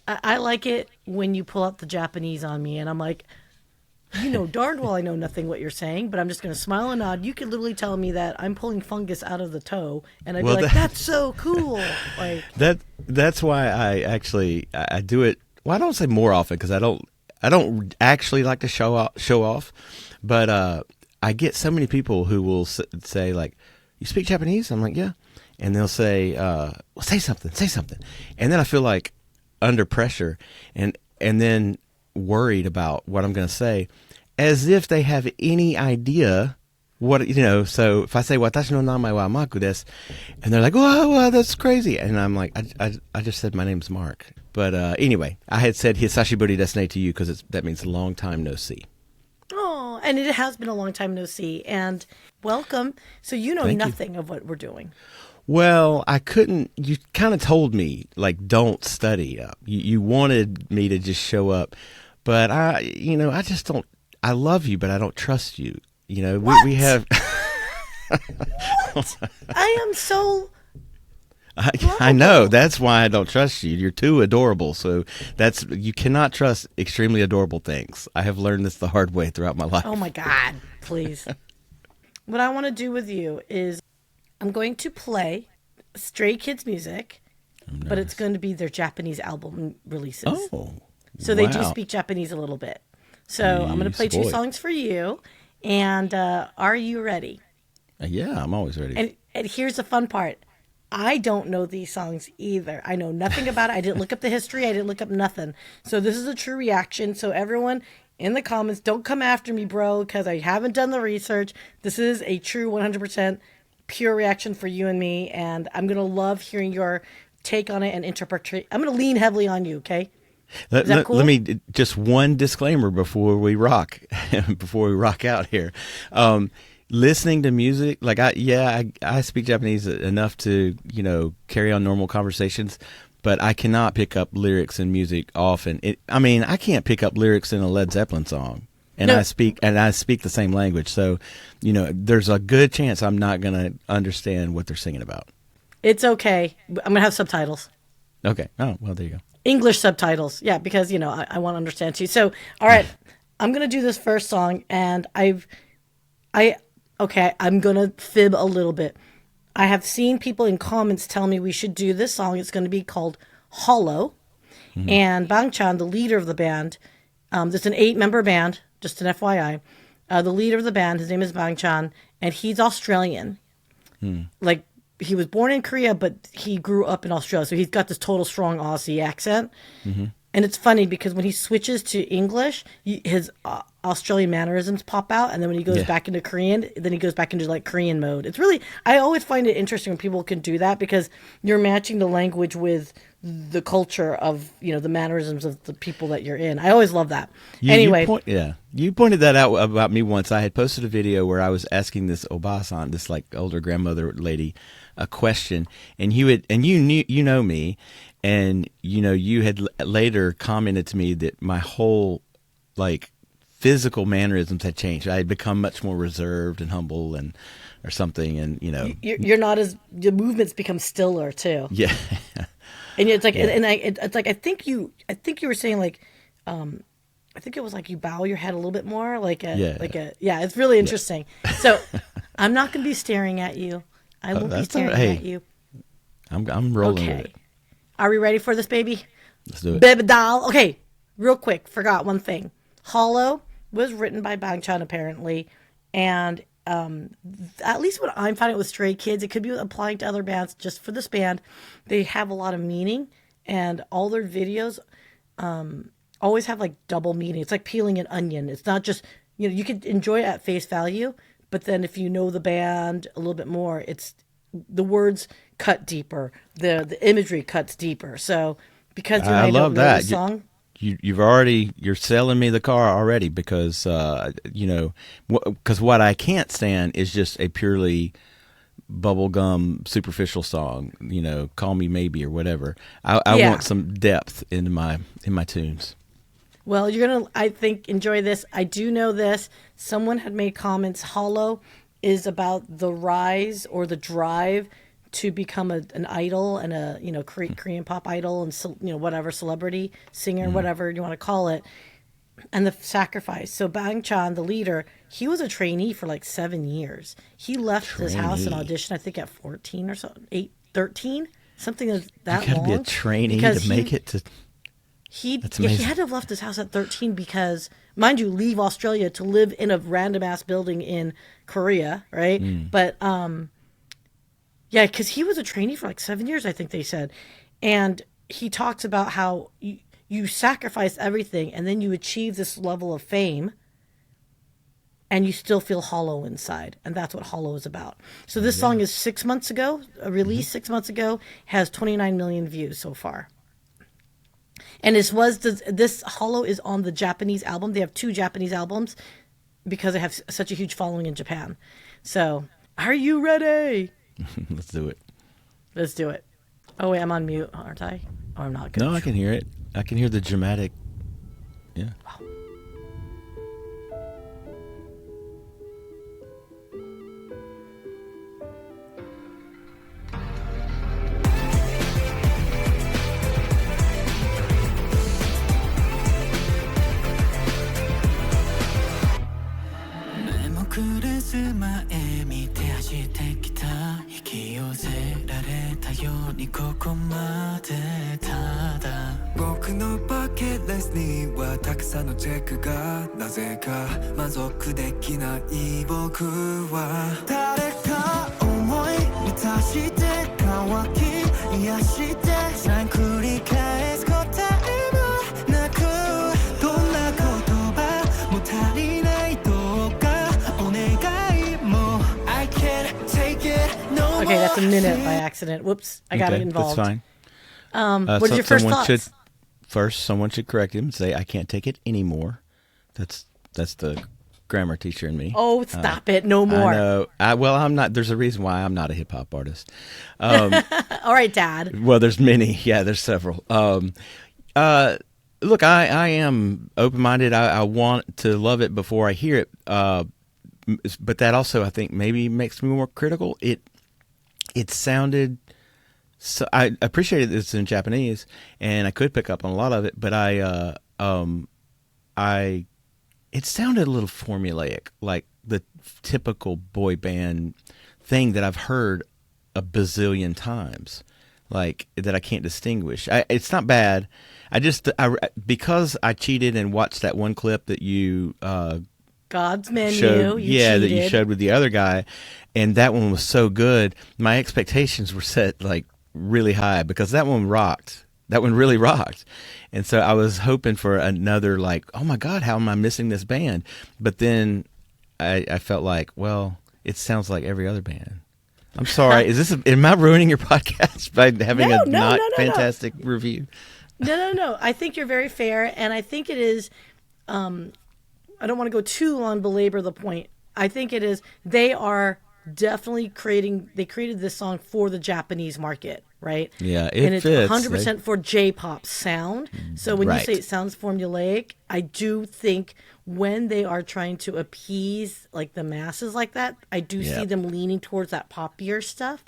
I like it when you pull out the Japanese on me, and I'm like, you know darn well I know nothing what you're saying, but I'm just going to smile and nod. You could literally tell me that I'm pulling fungus out of the toe, and I'd be Well, like, that's so cool. Like, that's why I do it. Well, I don't say more often because I don't actually like to show off, but I get so many people who will say like, "You speak Japanese?" I'm like, "Yeah," and they'll say, "Well, say something," and then I feel like under pressure and then worried about what I'm going to say, as if they have any idea what So if I say "Watashi no namae wa Maku desu," and they're like, "Oh, wow, that's crazy," and I'm like, I just said my name's Mark. But anyway, I had said "Hisashiburi desu ne" to you because that means long time no see. oh, and it has been a long time no see, and welcome. So you know Thank you. nothing of what we're doing. Well, I couldn't. You kind of told me like don't study up. You wanted me to just show up, but I just don't. I love you, but I don't trust you. We What? have. What? I am so I know lovable. that's why I don't trust you. You're too adorable. So you cannot trust extremely adorable things. I have learned this the hard way throughout my Oh my life. God, please. What I want to do with you is I'm going to play Stray Kids music, I'm but it's nervous. going to be their Japanese album releases. Oh, So they do wow. speak Japanese a little bit. So I'm going to You play two boy. songs for you. And are you ready? Yeah, I'm always ready. And here's the fun part. I don't know these songs either. I know nothing about it. I didn't look up the history. I didn't look up nothing. So this is a true reaction. So everyone in the comments, don't come after me, bro, because I haven't done the research. This is a true 100% pure reaction for you and me. And I'm going to love hearing your take on it and interpret. I'm going to lean heavily on you, okay? Let, Is that let, let cool? me just one disclaimer before we rock, before we rock out here. Listening to music, like I speak Japanese enough to carry on normal conversations, but I cannot pick up lyrics in music often. I mean, I can't pick up lyrics in a Led Zeppelin song, and I No, speak the same language, so there's a good chance I'm not gonna understand what they're singing about. it's okay. I'm going to have subtitles. Okay. Oh well, there you English subtitles. Yeah, because, I want to understand too. So, all right, I'm going to do this first song, and I, okay, I'm going to fib a little bit. I have seen people in comments tell me we should do this song. It's going to be called Hollow. go. And Bang Chan, the leader of the band, there's an 8-member band, just an FYI. The leader of the band, his name is Bang Chan, and he's Australian. Like, he was born in Korea, but he grew up in Australia. So he's got this total strong Aussie accent. Hmm. And it's funny because when he switches to English, his Australian mannerisms pop out, and then when he goes Yeah. back into Korean, then he goes back into like Korean mode. It's really, I always find it interesting when people can do that because you're matching the language with the culture of the mannerisms of the people that you're in. I always love that. Anyway, You pointed that out about me once. I had posted a video where I was asking this obasan, this like older grandmother lady, a question, and you know me, and you had later commented to me that my whole like physical mannerisms had changed. I had become much more reserved and humble and or something, and you're not as, the movements become stiller too. yeah. And it's like, Yeah. it's like I think you were saying like, I think it was like you bow your head a little bit more, Yeah. yeah. It's really Yeah. interesting. So I'm not going to be staring at you. I won't be That's all right. staring at Hey, you. I'm rolling with Okay. it. Are we ready for this, baby? Let's do it. Baby doll. Okay. Real quick. Forgot one thing. Hollow was written by Bang Chan apparently, and at least what I'm finding with Stray Kids, it could be applying to other bands. Just for this band, they have a lot of meaning, and all their videos always have like double meaning. It's like peeling an onion. It's not just, you could enjoy it at face value, but then if you know the band a little bit more, it's the words cut deeper, the imagery cuts deeper. So because you and I I don't love know the that. song, You're selling me the car already because because what I can't stand is just a purely bubblegum superficial song. Call me maybe or whatever. I yeah. want some depth in my tunes. Well, you're gonna, I think, enjoy this. I do know this. Someone had made comments. Hollow is about the rise or the drive to become an idol and a Korean pop idol and whatever celebrity singer, whatever you want to call it, and the sacrifice. So Bang Chan, the leader, he was a trainee for like 7 years. He left his house and auditioned, I think, at 14 or so, 13, something of that You gotta long. be a trainee to make it to. That's He amazing. had to have left his house at 13 because, mind you, leave Australia to live in a random ass building in Korea, right? But yeah, because he was a trainee for like 7 years, I think they said, and he talks about how you sacrifice everything and then you achieve this level of fame and you still feel hollow inside. And that's what hollow is about. So this song is 6 months ago, released 6 months ago, has 29 million views so far. And this hollow is on the Japanese album. They have 2 Japanese albums because they have such a huge following in Japan. So are you ready? Let's do it. Let's do it. Oh, wait, I'm on mute, aren't I? Or I'm not good. No, I can hear it. I can hear the dramatic. Yeah. Wow. 暮れす前見て走ってきた引き寄せられたようにここまでただ僕のバケットリストにはたくさんのチェックがなぜか満足できない僕は誰か思い満たして乾き癒してさえ繰り返す答えもなくどんな言葉も足りないどうかお願いも I can't take it no more. Okay, that's a minute by accident. Whoops, I got it involved. That's fine. What are your first thoughts? Someone should correct him and say, "I can't take it anymore." That's the grammar teacher in me. Oh, stop it! No more. I know. Well, I'm not. There's a reason why I'm not a hip hop artist. All right, Dad. Well, there's many. Yeah, there's several. Look, I am open-minded. I want to love it before I hear it. But that also, I think, maybe makes me more critical. It sounded. So I appreciated this in Japanese, and I could pick up on a lot of it, but it sounded a little formulaic, like the typical boy band thing that I've heard a bazillion times, like that I can't distinguish. It's not bad. Because I cheated and watched that one clip that you God's Menu. showed, You that cheated. you showed with the other guy, and that one was so good. My expectations were set like really high because that one rocked. That one really rocked. And so I was hoping for another, like, oh my God, how am I missing this band? But then I felt like, well, it sounds like every other band. I'm sorry. Am I ruining your podcast by having No. fantastic review? No. I think you're very fair, and I think it is. I don't want to go too long, belabor the point. I think it is. They are definitely they created this song for the Japanese market, right? Yeah, and it's fits. 100% for J-pop sound. So when you Right. say it sounds formulaic, I do think when they are trying to appease like the masses like that, I do see Yep. them leaning towards that poppier stuff.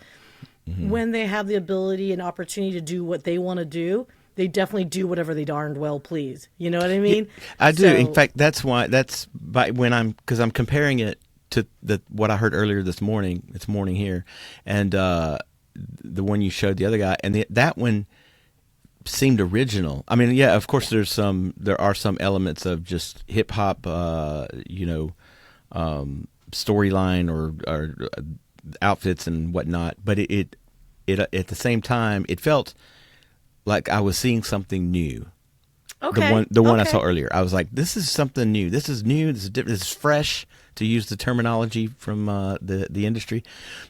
When they have the ability and opportunity to do what they want to do, they definitely do whatever they darned well please. You know what I mean? I do. So- In fact, because I'm comparing it to what I heard earlier this morning. It's morning here, and the one you showed the other guy, and that one seemed original. I mean, yeah, of course there are some elements of just hip hop, storyline or outfits and whatnot, but it at the same time it felt like I was seeing something new. Okay. The one I okay. saw earlier, I was like, this is something new. This is new. This is different. This is fresh, to use the terminology from the industry.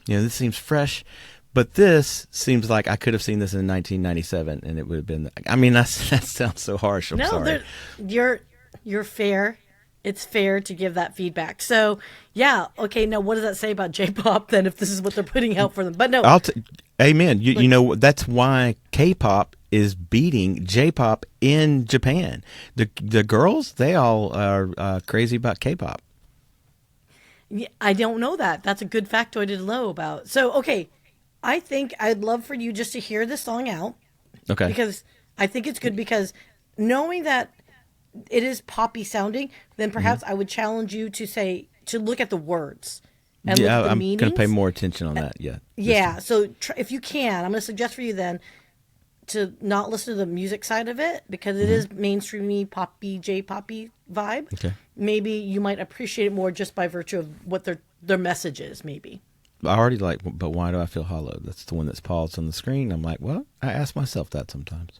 This seems fresh, but this seems like I could have seen this in 1997, and it would have been. I mean, that sounds so harsh. I'm sorry. You're fair. It's fair to give that feedback. So yeah, okay. Now, what does that say about J-pop then? If this is what they're putting out for them, but no. Amen. You know that's why K-pop is beating J-pop in Japan. The girls, they all are crazy about K-pop. I don't know that. That's a good factoid to know about. So, okay, I think I'd love for you just to hear this song out Okay. because I think it's good because knowing that it is poppy sounding, then perhaps I would challenge you to look at the words and look at the I'm meanings. going to pay more attention on that. Yeah. Yeah, so if you can, I'm going to suggest for you then to not listen to the music side of it because it is mainstreamy poppy J-poppy vibe. Okay. Maybe you might appreciate it more just by virtue of what their message is. Maybe. I already like, but why do I feel hollow? That's the one that's paused on the screen. I'm like, well, I ask myself that sometimes.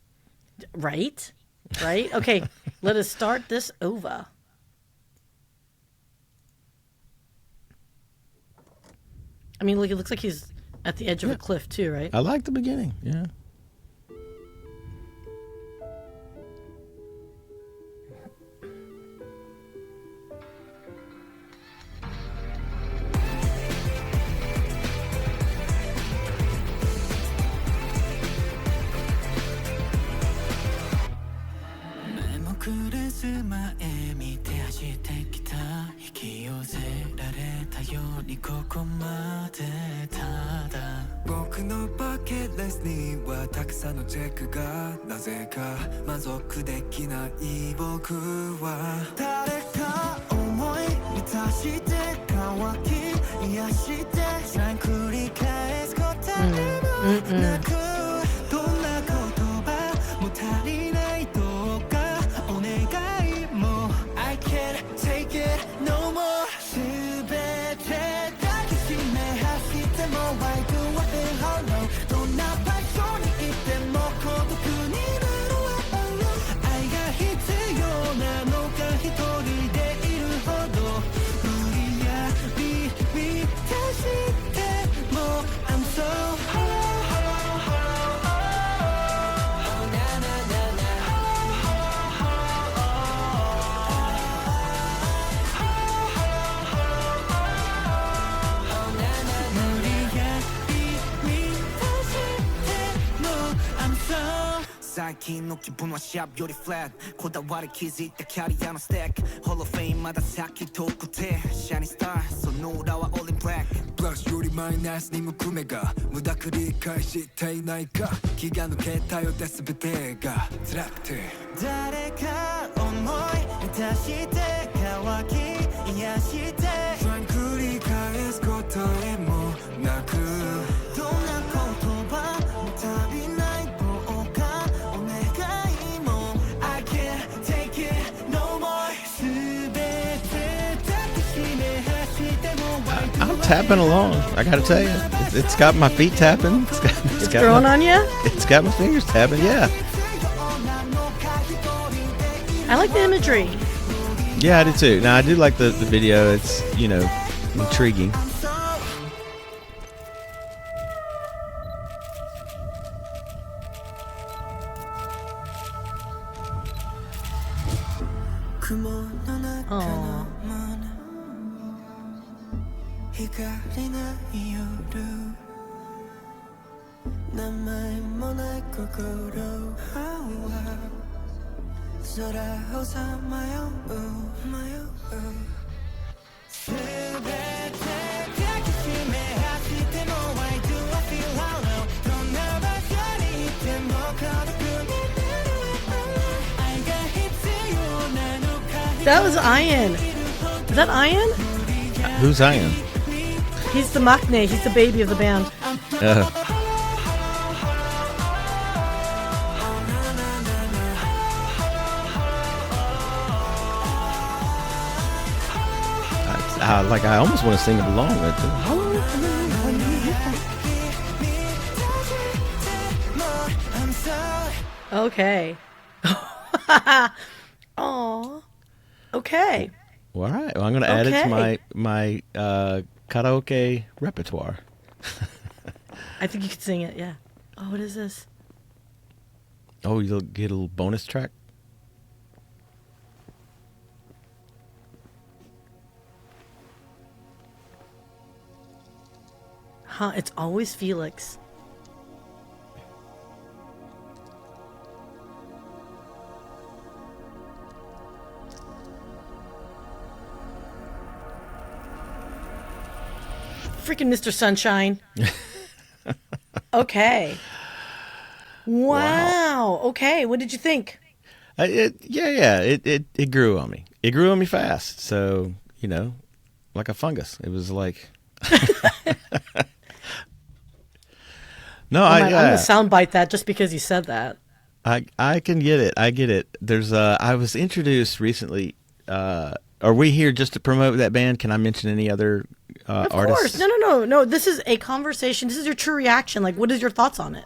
Right. Okay. Let us start this over. I mean, look, it looks like he's at the edge of a cliff too, right? I like the beginning. Yeah. I'm tapping along. I got to tell you, it's got my feet tapping. It's growing on you? It's got my fingers tapping. Yeah. I like the imagery. Yeah, I do too. Now I do like the video. It's intriguing. Oh. That was Ian. Is that Ian? Who's Ian? He's the maknae. He's the baby of the band. I almost want to sing it along with it. Okay. Aw. Okay. Well, all right. Well, I'm going to add it to my karaoke repertoire. I think you could sing it, yeah. Oh, what is this? Oh, you'll get a little bonus track? Huh, it's always Felix. Freaking Mr. Sunshine. Okay. Wow. Wow. Okay. What did you think? It grew on me. It grew on me fast. So, like a fungus. It was like, no, Oh I, man, I'm gonna yeah, soundbite that just because you said that. I can get it. I get it. I was introduced recently. Are we here just to promote that band? Can I mention any other Of course. artists? No. This is a conversation. This is your true reaction. Like, what is your thoughts on it?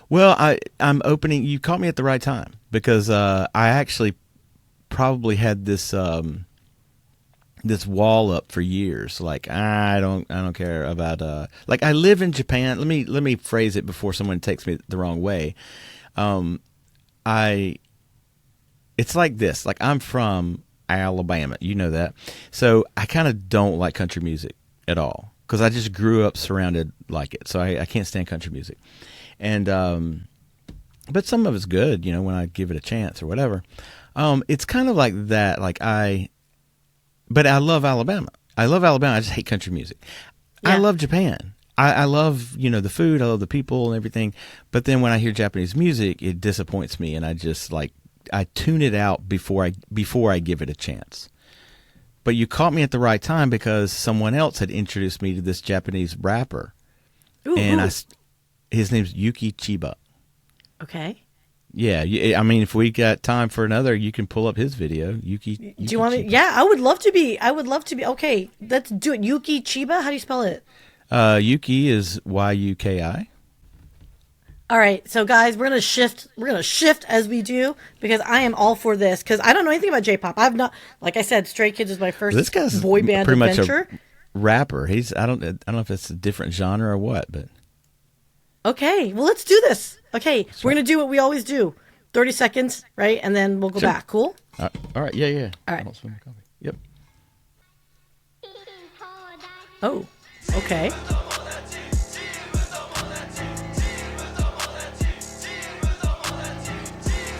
Well, I'm opening. You caught me at the right time because I actually probably had this wall up for years. Like I don't care about like I live in Japan. Let me phrase it before someone takes me the wrong way. I it's like this. Like I'm from Alabama, you know that. So I kind of don't like country music at all because I just grew up surrounded like it. So I can't stand country music, and but some of it's good, when I give it a chance or whatever. It's kind of like that. But I love Alabama. I love Alabama. I just hate country music. I Yeah. love Japan. I love, the food. I love the people and everything. But then when I hear Japanese music, it disappoints me, and I just I tune it out before I give it a chance. But you caught me at the right time because someone else had introduced me to this Japanese rapper, Ooh, and ooh. his name's Yuki Chiba. Okay. Yeah, I mean, if we got time for another, you can pull up his video. Yuki Do you want me? Chiba. Yeah, I would love to be. I would love to be. Okay, let's do it. Yuki Chiba. How do you spell it? Yuki is Yuki. All right, so guys, we're gonna shift. We're gonna shift as we do because I am all for this because I don't know anything about J-pop. I've not, like I said, Stray Kids is my first This guy's boy band pretty much adventure. a rapper. I don't know if it's a different genre or what, but Okay, well, let's do this. Okay, we're gonna do what we always do. 30 seconds, right, and then we'll go Sure. back. Cool. all right, yeah. All right. I don't spill my coffee. Yep. Oh, okay.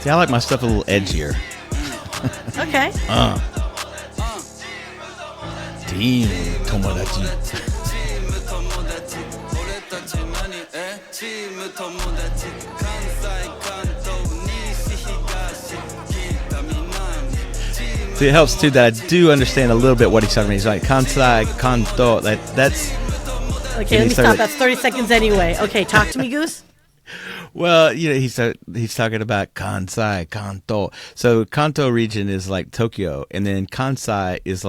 See, I like my stuff a little edgier. Okay. Team Tomodachi. 俺たちチーム友達関西関東西東北南 See, it helps too that I do understand a little bit what he's talking about. He's like Kansai, Kanto. That's Okay, let me stop. That's 30 seconds anyway. Okay, talk to me, Goose. well, he's talking about Kansai, Kanto. So Kanto region is like Tokyo, and then Kansai is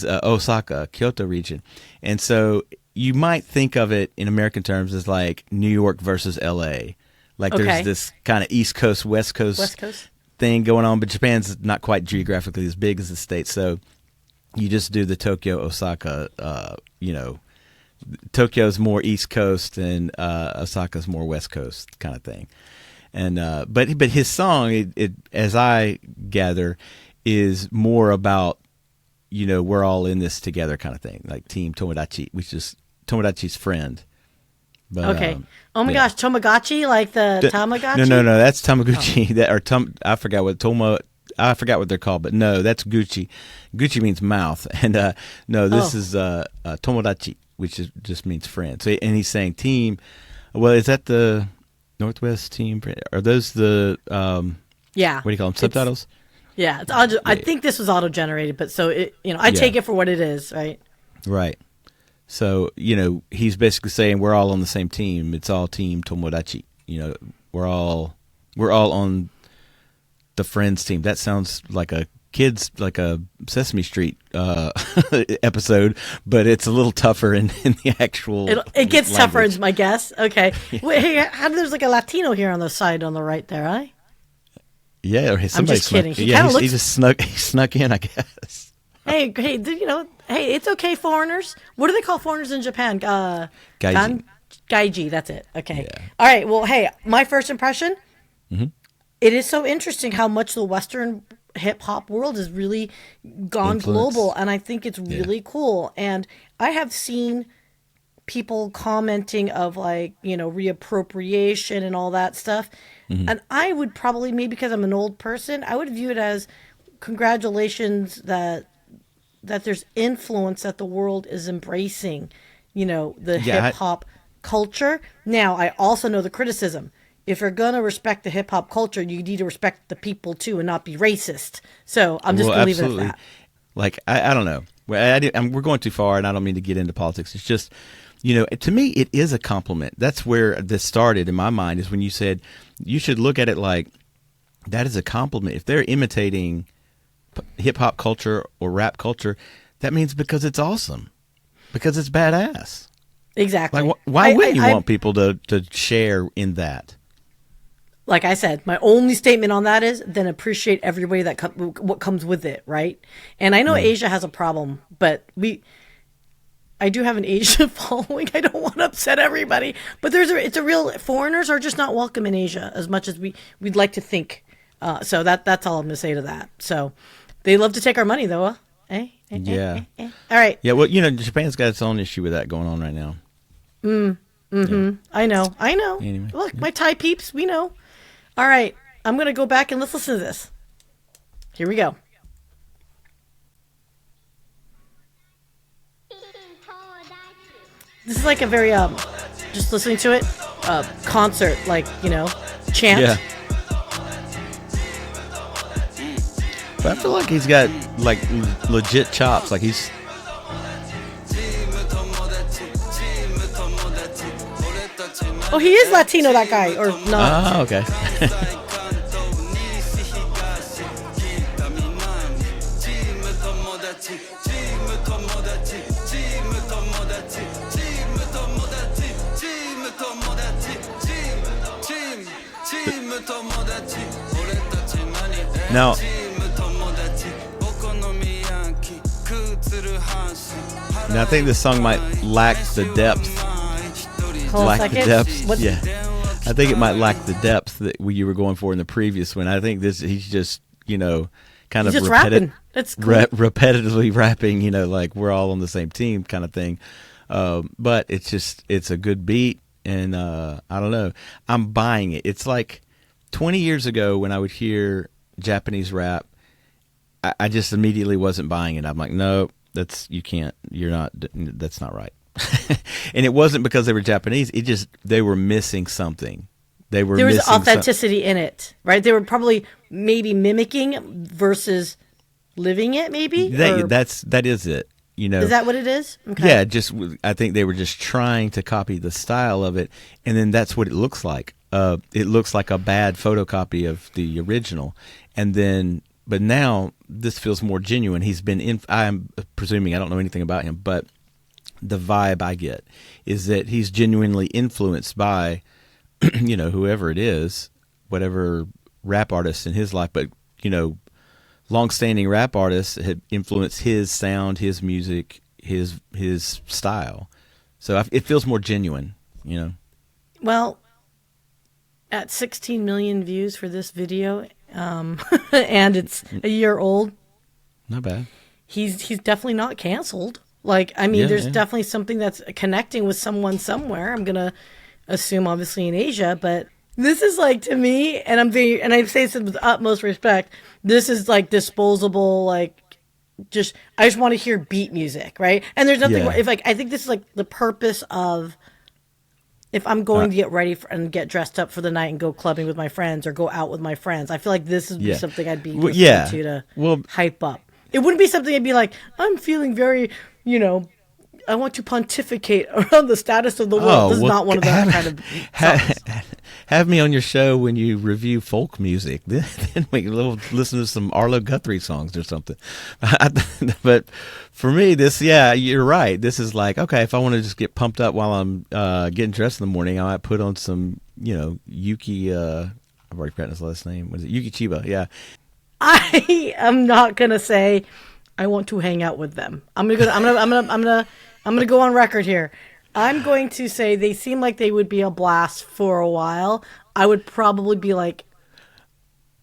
Osaka, Kyoto region, and so you might think of it in American terms as like New York versus L.A. Like Okay. there's this kind of East Coast, West West Coast Coast. thing going on, but Japan's not quite geographically as big as the States, so you just do the Tokyo, Osaka. Tokyo's more East Coast and Osaka's more West Coast kind of thing. And but his song, it as I gather, is more about we're all in this together kind of thing, like Team Tomodachi, which is Tomodachi's friend. But, Okay. Oh my yeah. gosh, Tamagotchi, like the Tamagotchi? No, that's Tamaguchi. I forgot what they're called, but no, that's Gucci. Gucci means mouth, and no, this is Tomodachi, which just means friend. So, and he's saying team. Well, is that the Northwest team? Are those the Yeah. what do you call them? Subtitles? Yeah, it's I think this was auto-generated, but so I take it for what it is, right? Right. So, he's basically saying we're all on the same team. It's all Team Tomodachi. We're all on the friends team. That sounds like a Sesame Street episode, but it's a little tougher in the actual It gets tougher, language. is my guess. Okay. Wait, hey, there's like a Latino here on the side on the right there, eh? Yeah, or somebody just kidding. snuck. He Yeah, kinda he looks- just snuck in, I guess. Hey, hey, it's okay, foreigners. What do they call foreigners in Japan? Gaijin. Gaiji, that's it. Okay. Yeah. All right, well, hey, my first impression, it is so interesting how much the Western hip-hop world has really gone Influence. global, and I think it's really cool. And I have seen people commenting of reappropriation and all that stuff. And I would probably, maybe because I'm an old person, I would view it as congratulations that there's influence that the world is embracing, the Yeah, hip hop culture. Now, I also know the criticism. If you're going to respect the hip hop culture, you need to respect the people too and not be racist. So I'm just going to leave it at that. Like, I don't know. We're going too far, and I don't mean to get into politics. It's just, to me, it is a compliment. That's where this started in my mind, is when you said you should look at it like that is a compliment. If they're imitating hip hop culture or rap culture, that means because it's awesome, because it's badass. Exactly. Like, why wouldn't you want people to share in that? Like I said, my only statement on that is then appreciate everybody what comes with it, right? And I know Asia has a problem, but I do have an Asia following. I don't want to upset everybody, but it's a real, foreigners are just not welcome in Asia as much as we'd like to think. So that's all I'm going to say to that. So they love to take our money though. Yeah. All right. Yeah. Well, Japan's got its own issue with that going on right now. Yeah. I know. Anyway, Look, my Thai peeps, we know. All right. I'm going to go back and let's listen to this. Here we go. This is like a very, just listening to it, concert, like, chant. Yeah. But I feel like he's got, like, legit chops. Like, he's... Oh, he is Latino, that guy, or not. Oh, okay. Now, I think this song might lack the depth. Yeah, I think it might lack the depth that you were going for in the previous one. I think he's just kind of rapping. That's cool. Repetitively rapping. Like we're all on the same team kind of thing. But it's a good beat, and I don't know. I'm buying it. It's like 20 years ago when I would hear Japanese rap, I just immediately wasn't buying it. I'm like, no, that's not right. And it wasn't because they were Japanese. They were missing something. There was authenticity in it, right? They were probably maybe mimicking versus living it, maybe? That is it. Is that what it is? Okay. Yeah, I think they were just trying to copy the style of it, and then that's what it looks like. It looks like a bad photocopy of the original, but now this feels more genuine. I'm presuming, I don't know anything about him, but the vibe I get is that he's genuinely influenced by, whoever it is, whatever rap artist in his life, but, long-standing rap artists had influenced his sound, his music, his style. So it feels more genuine, Well, at 16 million views for this video, and it's a year old. Not bad. He's definitely not canceled. Like, there's definitely something that's connecting with someone somewhere. I'm gonna assume, obviously, in Asia, but this is like, to me, and I say this with utmost respect. This is like disposable, like, I just want to hear beat music, right? And there's nothing. Yeah. I think this is like the purpose of. If I'm going to get ready and get dressed up for the night and go clubbing with my friends or go out with my friends, I feel like this would be something I'd be listening to hype up. It wouldn't be something I'd be like, I'm feeling very, I want to pontificate around the status of the world. This is not one of that kind of songs. Have me on your show when you review folk music. Then we can listen to some Arlo Guthrie songs or something. But for me, you're right. This is like, okay, if I want to just get pumped up while I'm getting dressed in the morning, I might put on some, Yuki. I've already forgotten his last name. What is it? Yuki Chiba. Yeah. I am not gonna say I want to hang out with them. I'm gonna go on record here. I'm going to say they seem like they would be a blast for a while. I would probably be like,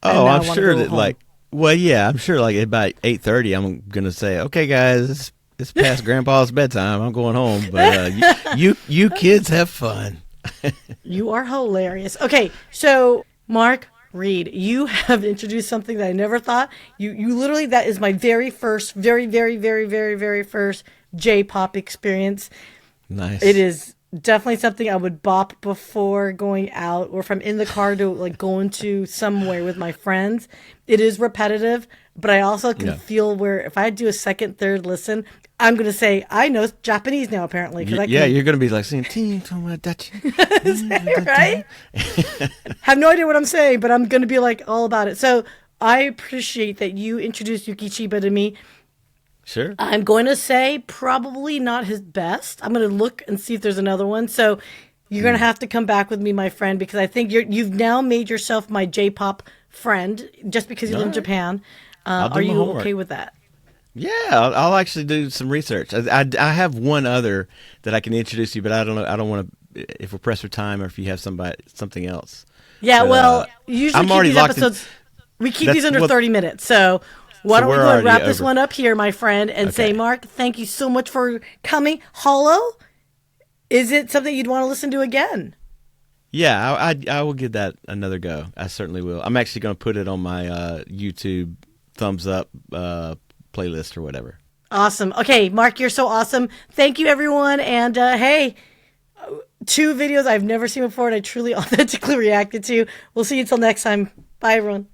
I'm sure that home. I'm sure like about 8:30, I'm gonna say, okay, guys, it's past Grandpa's bedtime. I'm going home, but you kids have fun. You are hilarious. Okay, so Mark Reed, you have introduced something that I never thought. You literally, that is my very first, very, very, very, very, very first J-pop experience. Nice. It is definitely something I would bop before going out, or if I'm in the car to like going to somewhere with my friends. It is repetitive, but I also can feel where if I do a second, third listen, I'm going to say, I know Japanese now, apparently. You're going to be like saying, "Team Tomodachi." Right? Have no idea what I'm saying, but I'm going to be like all about it. So I appreciate that you introduced Yuki Chiba to me. Sure. I'm going to say probably not his best. I'm going to look and see if there's another one. So you're going to have to come back with me, my friend, because I think you've now made yourself my J-pop friend just because you live in Japan. Are you okay with that? Yeah, I'll actually do some research. I have one other that I can introduce you, but I don't know. I don't want to, if we're pressed for time or if you have something else. Yeah, but, well, usually I'm keep already these episodes, we keep these under 30 minutes. So why don't we go and wrap this one up here, my friend, and say, Mark, thank you so much for coming. Hollow, is it something you'd want to listen to again? Yeah, I will give that another go. I certainly will. I'm actually going to put it on my YouTube thumbs up playlist or whatever. Awesome. Okay, Mark, you're so awesome. Thank you, everyone. And hey, 2 videos I've never seen before and I truly authentically reacted to. We'll see you until next time. Bye, everyone.